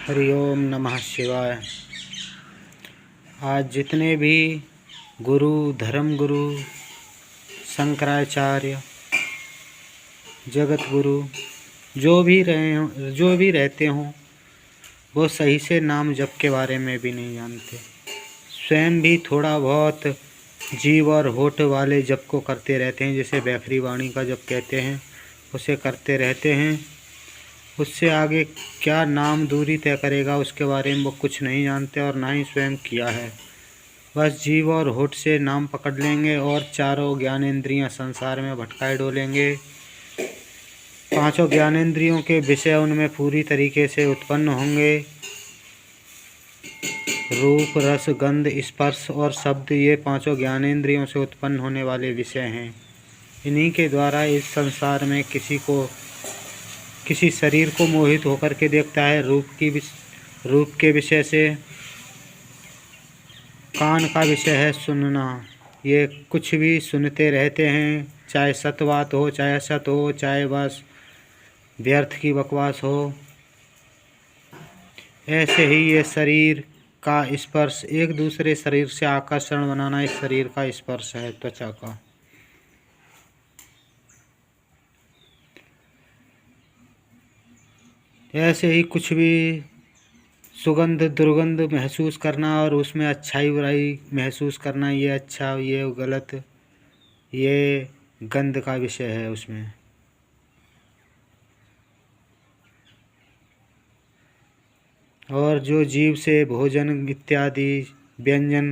हरि ओम नमः शिवाय। आज जितने भी गुरु, धर्म गुरु, शंकराचार्य, जगत गुरु जो भी रहते हों, वो सही से नाम जप के बारे में भी नहीं जानते। स्वयं भी थोड़ा बहुत जीव और होठ वाले जप को करते रहते हैं, जैसे बैखरी वाणी का जप कहते हैं, उसे करते रहते हैं। उससे आगे क्या नाम दूरी तय करेगा उसके बारे में वो कुछ नहीं जानते और ना ही स्वयं किया है। बस जीव और होठ से नाम पकड़ लेंगे और चारों ज्ञानेंद्रियां संसार में भटकाए डोलेंगे। पांचों ज्ञानेंद्रियों के विषय उनमें पूरी तरीके से उत्पन्न होंगे। रूप, रस, गंध, स्पर्श और शब्द, ये पांचों ज्ञानेंद्रियों से उत्पन्न होने वाले विषय हैं। इन्हीं के द्वारा इस संसार में किसी शरीर को मोहित होकर के देखता है। रूप के विषय से कान का विषय है सुनना। ये कुछ भी सुनते रहते हैं, चाहे सत बात हो, चाहे असत हो, चाहे बस व्यर्थ की बकवास हो। ऐसे ही ये शरीर का स्पर्श, एक दूसरे शरीर से आकर्षण बनाना इस शरीर का स्पर्श है, त्वचा का। ऐसे ही कुछ भी सुगंध, दुर्गंध महसूस करना और उसमें अच्छाई बुराई महसूस करना, ये अच्छा ये गलत, ये गंध का विषय है उसमें। और जो जीव से भोजन इत्यादि व्यंजन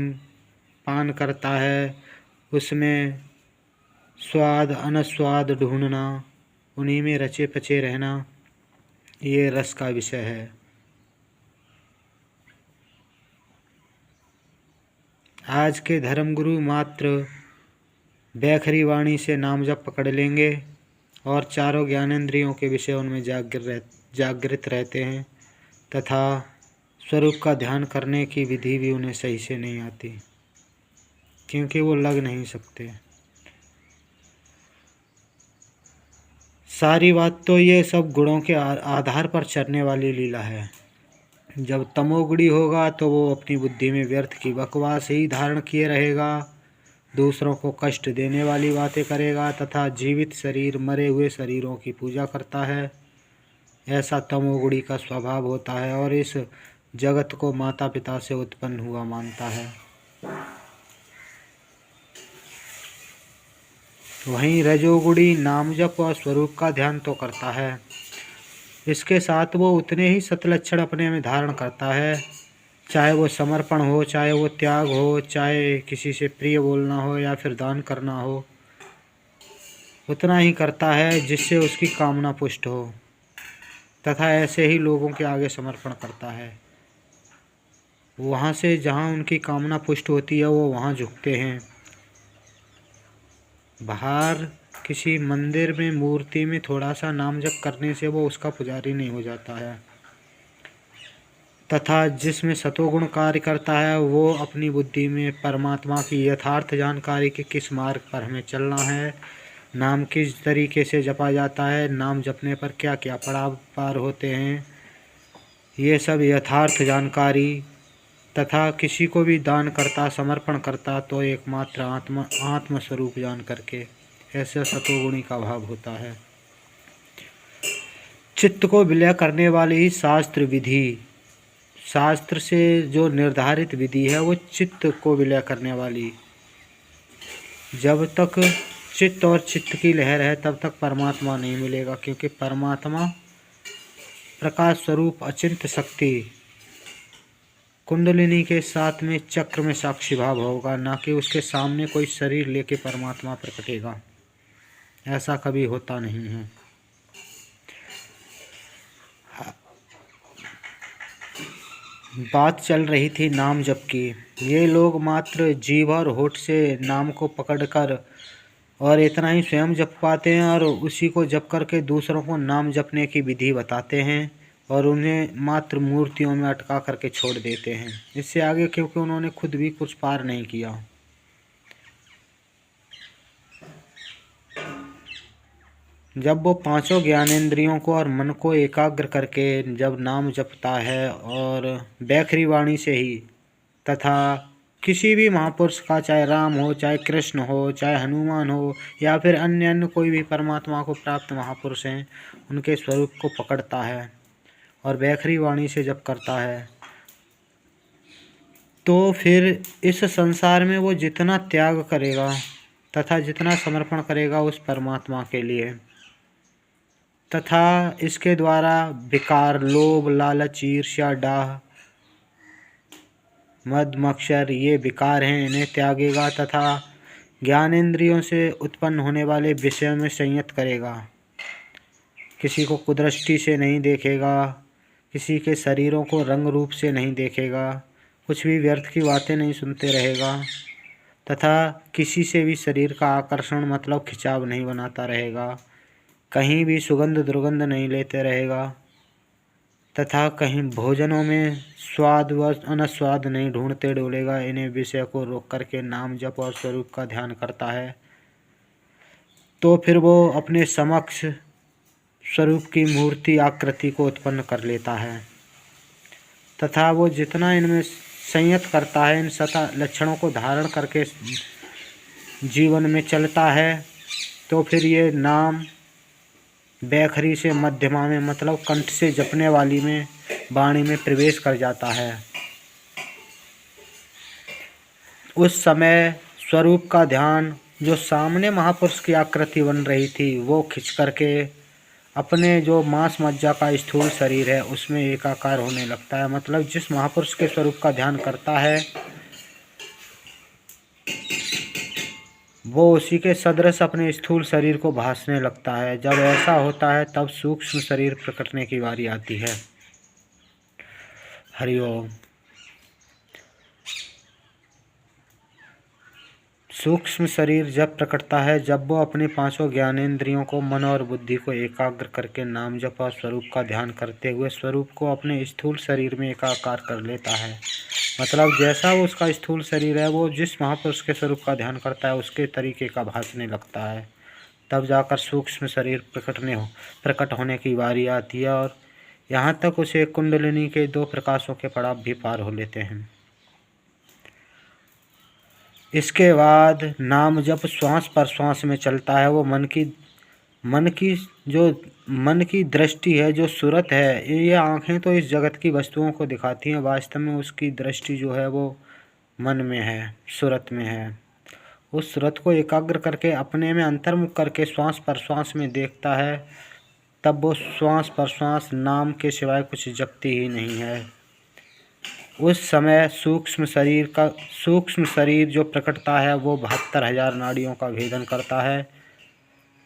पान करता है, उसमें स्वाद अनुस्वाद ढूंढना, उन्हीं में रचे पचे रहना, ये रस का विषय है। आज के धर्मगुरु मात्र बैखरी वाणी से नाम जप पकड़ लेंगे और चारों ज्ञानेंद्रियों के विषय उनमें जागृत रहते हैं, तथा स्वरूप का ध्यान करने की विधि भी उन्हें सही से नहीं आती, क्योंकि वो लग नहीं सकते। सारी बात तो ये सब गुणों के आधार पर चलने वाली लीला है। जब तमोगुणी होगा तो वो अपनी बुद्धि में व्यर्थ की बकवास ही धारण किए रहेगा, दूसरों को कष्ट देने वाली बातें करेगा तथा जीवित शरीर मरे हुए शरीरों की पूजा करता है। ऐसा तमोगुणी का स्वभाव होता है और इस जगत को माता पिता से उत्पन्न हुआ मानता है। वहीं रजोगुणी नाम जप और स्वरूप का ध्यान तो करता है, इसके साथ वो उतने ही सतलक्षण अपने में धारण करता है, चाहे वो समर्पण हो, चाहे वो त्याग हो, चाहे किसी से प्रिय बोलना हो या फिर दान करना हो, उतना ही करता है जिससे उसकी कामना पुष्ट हो, तथा ऐसे ही लोगों के आगे समर्पण करता है। वहाँ से जहाँ उनकी कामना पुष्ट होती है वो वहाँ झुकते हैं। बाहर किसी मंदिर में मूर्ति में थोड़ा सा नाम जप करने से वो उसका पुजारी नहीं हो जाता है, तथा जिसमें सतोगुण कार्य करता है वो अपनी बुद्धि में परमात्मा की यथार्थ जानकारी के किस मार्ग पर हमें चलना है, नाम किस तरीके से जपा जाता है, नाम जपने पर क्या क्या पड़ाव पार होते हैं, ये सब यथार्थ जानकारी, तथा किसी को भी दान करता, समर्पण करता तो एकमात्र आत्म स्वरूप जान करके, ऐसा सतोगुणी का भाव होता है। चित्त को विलय करने वाली ही शास्त्र विधि, शास्त्र से जो निर्धारित विधि है वो चित्त को विलय करने वाली। जब तक चित्त और चित्त की लहर है तब तक परमात्मा नहीं मिलेगा, क्योंकि परमात्मा प्रकाश स्वरूप अचिंत्य शक्ति कुंडलिनी के साथ में चक्र में साक्षी भाव होगा, ना कि उसके सामने कोई शरीर लेके परमात्मा प्रकटेगा। ऐसा कभी होता नहीं है। बात चल रही थी नाम जप की। ये लोग मात्र जीभ और होठ से नाम को पकड़कर और इतना ही स्वयं जप पाते हैं और उसी को जप करके दूसरों को नाम जपने की विधि बताते हैं और उन्हें मात्र मूर्तियों में अटका करके छोड़ देते हैं। इससे आगे क्योंकि उन्होंने खुद भी कुछ पार नहीं किया। जब वो पांचों ज्ञानेंद्रियों को और मन को एकाग्र करके जब नाम जपता है और बैखरी वाणी से ही तथा किसी भी महापुरुष का, चाहे राम हो, चाहे कृष्ण हो, चाहे हनुमान हो, या फिर अन्य अन्य कोई भी परमात्मा को प्राप्त महापुरुष हैं, उनके स्वरूप को पकड़ता है और बैखरी वाणी से जप करता है, तो फिर इस संसार में वो जितना त्याग करेगा तथा जितना समर्पण करेगा उस परमात्मा के लिए, तथा इसके द्वारा विकार, लोभ, लालच, ईर्ष्या, डाह, मद, मत्सर, ये विकार हैं, इन्हें त्यागेगा तथा ज्ञानेंद्रियों से उत्पन्न होने वाले विषयों में संयत करेगा। किसी को कुदृष्टि से नहीं देखेगा, किसी के शरीरों को रंग रूप से नहीं देखेगा, कुछ भी व्यर्थ की बातें नहीं सुनते रहेगा तथा किसी से भी शरीर का आकर्षण मतलब खिंचाव नहीं बनाता रहेगा, कहीं भी सुगंध दुर्गंध नहीं लेते रहेगा तथा कहीं भोजनों में स्वाद व अनस्वाद नहीं ढूंढते डोलेगा। इन्हें विषय को रोक करके नाम जप और स्वरूप का ध्यान करता है तो फिर वो अपने समक्ष स्वरूप की मूर्ति आकृति को उत्पन्न कर लेता है तथा वो जितना इनमें संयत करता है, इन सता लक्षणों को धारण करके जीवन में चलता है, तो फिर ये नाम बैखरी से मध्यमा में मतलब कंठ से जपने वाली में वाणी में प्रवेश कर जाता है। उस समय स्वरूप का ध्यान, जो सामने महापुरुष की आकृति बन रही थी, वो खिंच करके अपने जो मांस मज्जा का स्थूल शरीर है उसमें एकाकार होने लगता है। मतलब जिस महापुरुष के स्वरूप का ध्यान करता है वो उसी के सदृश अपने स्थूल शरीर को भासने लगता है। जब ऐसा होता है तब सूक्ष्म शरीर प्रकटने की बारी आती है। हरि ओम। सूक्ष्म शरीर जब प्रकटता है, जब वो अपने पांचों ज्ञानेंद्रियों को, मन और बुद्धि को एकाग्र करके नाम जप और स्वरूप का ध्यान करते हुए स्वरूप को अपने स्थूल शरीर में एकाकार कर लेता है। मतलब जैसा वो उसका स्थूल शरीर है, वो जिस महापुरुष के स्वरूप का ध्यान करता है उसके तरीके का भासने लगता है। तब जाकर सूक्ष्म शरीर प्रकट होने की बारी आती है और यहाँ तक उसे कुंडलिनी के 2 प्रकाशों के पड़ाव भी पार हो लेते हैं। इसके बाद नाम जब श्वास पर श्वास में चलता है, वो मन की दृष्टि है, जो सूरत है, ये आँखें तो इस जगत की वस्तुओं को दिखाती हैं, वास्तव में उसकी दृष्टि जो है वो मन में है, सूरत में है। उस सूरत को एकाग्र करके अपने में अंतर्मुख करके श्वास पर श्वास में देखता है, तब वो श्वास पर श्वास नाम के सिवाय कुछ जपती ही नहीं है। उस समय सूक्ष्म शरीर जो प्रकटता है वो 72,000 नाड़ियों का भेदन करता है।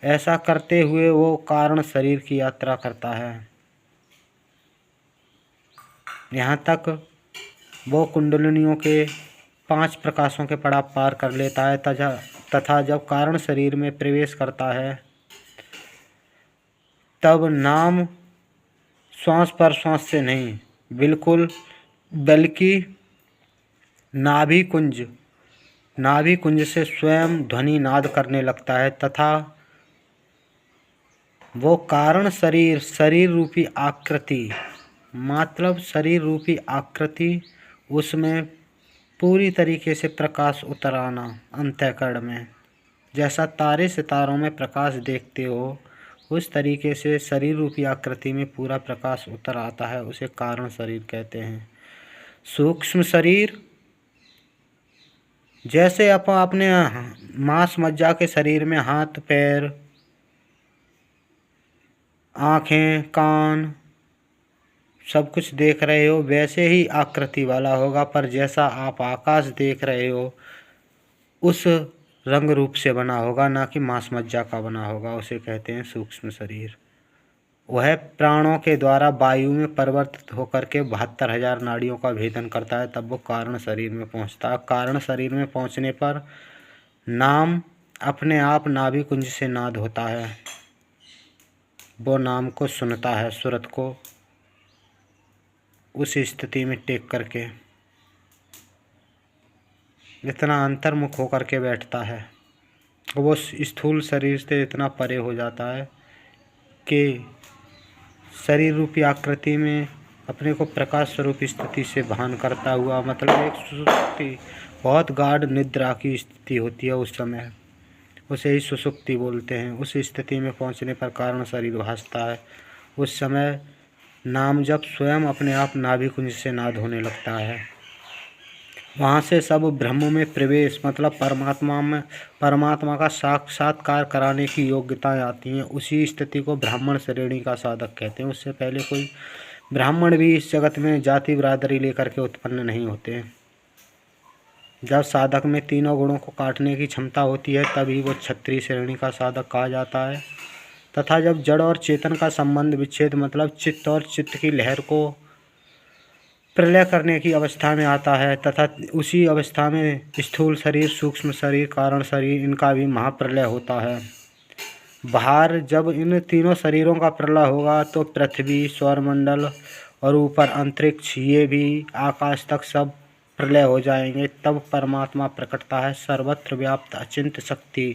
ऐसा करते हुए वो कारण शरीर की यात्रा करता है। यहाँ तक वो कुंडलिनियों के 5 प्रकाशों के पड़ाव पार कर लेता है तथा जब कारण शरीर में प्रवेश करता है तब नाम श्वास पर श्वास से नहीं बल्कि नाभि कुंज से स्वयं ध्वनि नाद करने लगता है तथा वो कारण शरीर रूपी आकृति, मतलब शरीर रूपी आकृति, उसमें पूरी तरीके से प्रकाश उतर आना अंतःकरण में। जैसा तारे सितारों में प्रकाश देखते हो उस तरीके से शरीर रूपी आकृति में पूरा प्रकाश उतर आता है, उसे कारण शरीर कहते हैं। सूक्ष्म शरीर जैसे अपने मांस मज्जा के शरीर में हाथ, पैर, आँखें, कान सब कुछ देख रहे हो, वैसे ही आकृति वाला होगा, पर जैसा आप आकाश देख रहे हो उस रंग रूप से बना होगा, ना कि मांस मज्जा का बना होगा। उसे कहते हैं सूक्ष्म शरीर। वह प्राणों के द्वारा वायु में परिवर्तित होकर के 72,000 नाड़ियों का भेदन करता है, तब वो कारण शरीर में पहुंचता है। कारण शरीर में पहुंचने पर नाम अपने आप नाभि कुंज से नाद होता है। वो नाम को सुनता है, सूरत को उस स्थिति में टेक करके इतना अंतर्मुख होकर के बैठता है, वो स्थूल शरीर से इतना परे हो जाता है के शरीर रूपी आकृति में अपने को प्रकाश स्वरूप स्थिति से भान करता हुआ, मतलब एक सुसुप्ति, बहुत गाढ़ निद्रा की स्थिति होती है उस समय, उसे ही सुसुप्ति बोलते हैं। उस स्थिति में पहुंचने पर कारण शरीर भासता है। उस समय नाम जब स्वयं अपने आप नाभि कुंज से नाद होने लगता है। वहाँ से सब ब्रह्म में प्रवेश, मतलब परमात्मा का साक्षात्कार कराने की योग्यताएं आती हैं। उसी स्थिति को ब्राह्मण श्रेणी का साधक कहते हैं। उससे पहले कोई ब्राह्मण भी इस जगत में जाति बिरादरी लेकर के उत्पन्न नहीं होते। जब साधक में तीनों गुणों को काटने की क्षमता होती है तभी वो क्षत्रिय श्रेणी का साधक कहा जाता है। तथा जब जड़ और चेतन का संबंध विच्छेद, मतलब चित्त और चित्त की लहर को प्रलय करने की अवस्था में आता है, तथा उसी अवस्था में स्थूल शरीर, सूक्ष्म शरीर, कारण शरीर, इनका भी महाप्रलय होता है। बाहर जब इन तीनों शरीरों का प्रलय होगा तो पृथ्वी, सौरमंडल और ऊपर अंतरिक्ष, ये भी आकाश तक सब प्रलय हो जाएंगे। तब परमात्मा प्रकटता है, सर्वत्र व्याप्त अचिंत्य शक्ति।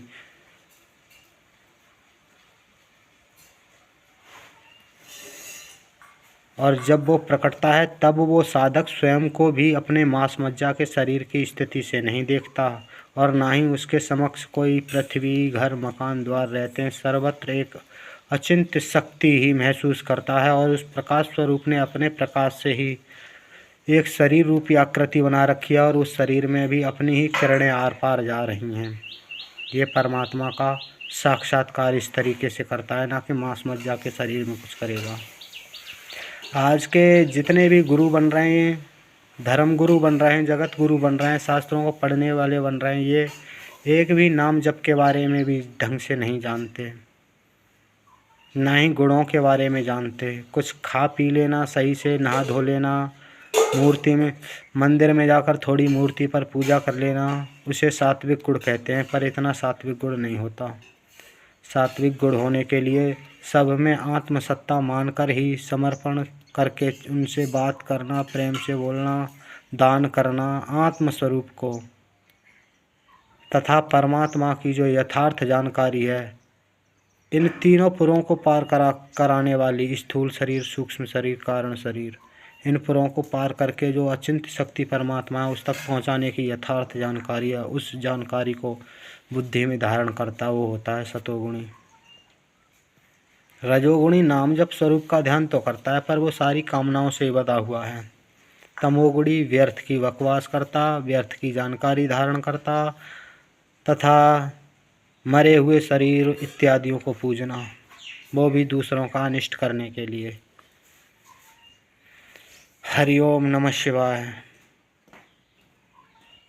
और जब वो प्रकटता है तब वो साधक स्वयं को भी अपने मांस मज्जा के शरीर की स्थिति से नहीं देखता और ना ही उसके समक्ष कोई पृथ्वी, घर, मकान, द्वार रहते हैं। सर्वत्र एक अचिंत्य शक्ति ही महसूस करता है और उस प्रकाश स्वरूप ने अपने प्रकाश से ही एक शरीर रूपी आकृति बना रखी है और उस शरीर में भी अपनी ही किरणें आर पार जा रही हैं। ये परमात्मा का साक्षात्कार इस तरीके से करता है, ना कि मांस मज्जा के शरीर में कुछ करेगा। आज के जितने भी गुरु बन रहे हैं, धर्म गुरु बन रहे हैं, जगत गुरु बन रहे हैं, शास्त्रों को पढ़ने वाले बन रहे हैं, ये एक भी नाम जप के बारे में भी ढंग से नहीं जानते, ना ही गुणों के बारे में जानते। कुछ खा पी लेना, सही से नहा धो लेना, मूर्ति में, मंदिर में जाकर थोड़ी मूर्ति पर पूजा कर लेना, उसे सात्विक गुण कहते हैं। पर इतना सात्विक गुण नहीं होता। सात्विक गुण होने के लिए सब में आत्मसत्ता मानकर ही समर्पण करके उनसे बात करना, प्रेम से बोलना, दान करना, आत्मस्वरूप को तथा परमात्मा की जो यथार्थ जानकारी है, इन तीनों पुरों को पार कराने वाली स्थूल शरीर, सूक्ष्म शरीर, कारण शरीर, इन पुरों को पार करके जो अचिंत्य शक्ति परमात्मा है उस तक पहुंचाने की यथार्थ जानकारी है, उस जानकारी को बुद्धि में धारण करता वो होता है सतोगुणी। रजोगुणी नाम जप स्वरूप का ध्यान तो करता है पर वो सारी कामनाओं से बंधा हुआ है। तमोगुणी व्यर्थ की बकवास करता, व्यर्थ की जानकारी धारण करता तथा मरे हुए शरीर इत्यादियों को पूजना, वो भी दूसरों का अनिष्ट करने के लिए। हरि ओम नमः शिवाय।